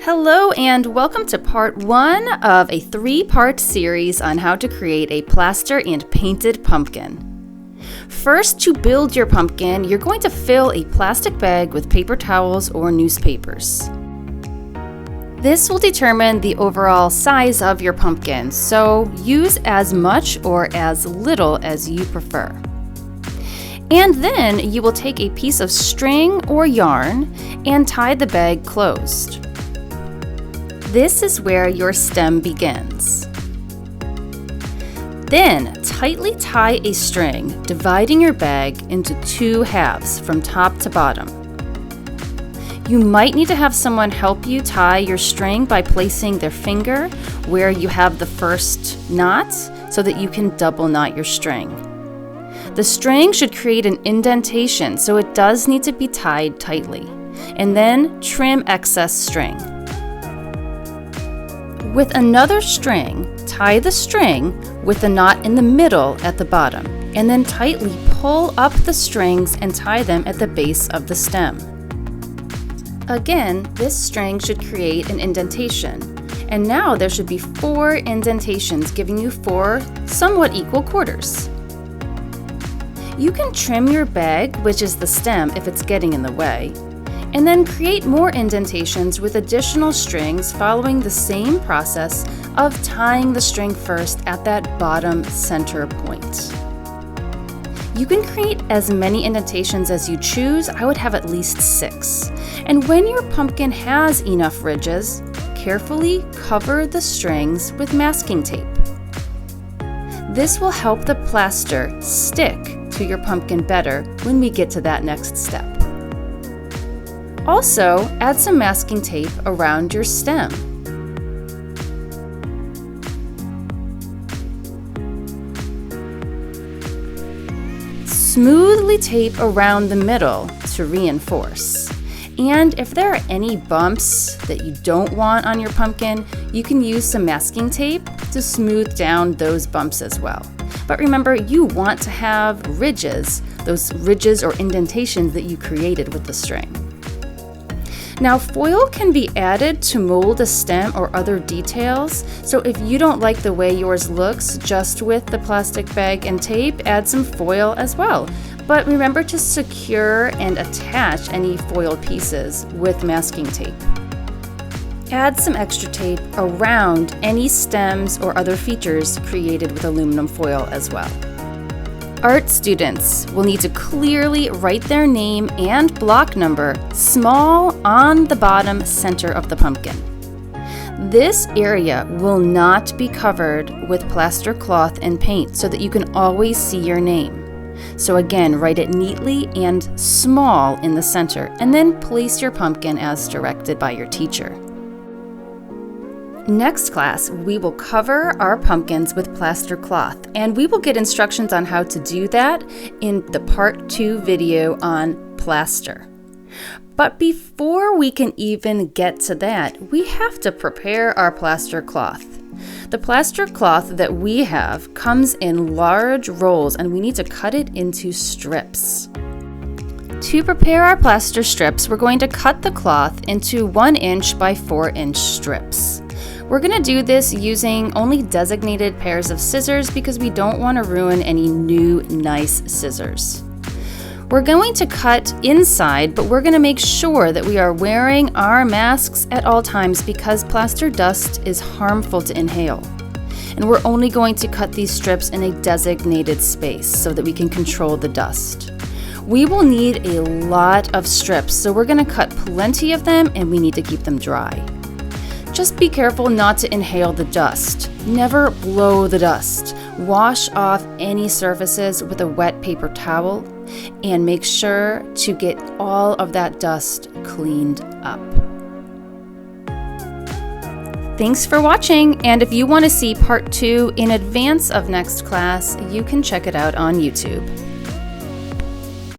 Hello and welcome to part 1 of a 3-part series on how to create a plaster and painted pumpkin. First, to build your pumpkin, you're going to fill a plastic bag with paper towels or newspapers. This will determine the overall size of your pumpkin, so use as much or as little as you prefer. And then you will take a piece of string or yarn and tie the bag closed. This is where your stem begins. Then, tightly tie a string, dividing your bag into 2 halves from top to bottom. You might need to have someone help you tie your string by placing their finger where you have the first knot so that you can double knot your string. The string should create an indentation, so it does need to be tied tightly. And then trim excess string. With another string, tie the string with the knot in the middle at the bottom, and then tightly pull up the strings and tie them at the base of the stem. Again, this string should create an indentation, and now there should be 4 indentations giving you 4 somewhat equal quarters. You can trim your bag, which is the stem, if it's getting in the way, and then create more indentations with additional strings following the same process of tying the string first at that bottom center point. You can create as many indentations as you choose. I would have at least 6. And when your pumpkin has enough ridges, carefully cover the strings with masking tape. This will help the plaster stick to your pumpkin better when we get to that next step. Also, add some masking tape around your stem. Smoothly tape around the middle to reinforce. And if there are any bumps that you don't want on your pumpkin, you can use some masking tape to smooth down those bumps as well. But remember, you want to have ridges, those ridges or indentations that you created with the string. Now, foil can be added to mold a stem or other details, so if you don't like the way yours looks just with the plastic bag and tape, add some foil as well. But remember to secure and attach any foil pieces with masking tape. Add some extra tape around any stems or other features created with aluminum foil as well. Art students will need to clearly write their name and block number small on the bottom center of the pumpkin. This area will not be covered with plaster cloth and paint so that you can always see your name. So again, write it neatly and small in the center, and then place your pumpkin as directed by your teacher. Next class, we will cover our pumpkins with plaster cloth, and we will get instructions on how to do that in the part 2 video on plaster. But before we can even get to that, we have to prepare our plaster cloth. The plaster cloth that we have comes in large rolls, and we need to cut it into strips. To prepare our plaster strips, we're going to cut the cloth into 1 inch by 4 inch strips. We're going to do this using only designated pairs of scissors because we don't want to ruin any new nice scissors. We're going to cut inside, but we're going to make sure that we are wearing our masks at all times because plaster dust is harmful to inhale. And we're only going to cut these strips in a designated space so that we can control the dust. We will need a lot of strips, so we're going to cut plenty of them and we need to keep them dry. Just be careful not to inhale the dust. Never blow the dust. Wash off any surfaces with a wet paper towel and make sure to get all of that dust cleaned up. Thanks for watching, and if you want to see part 2 in advance of next class, you can check it out on YouTube.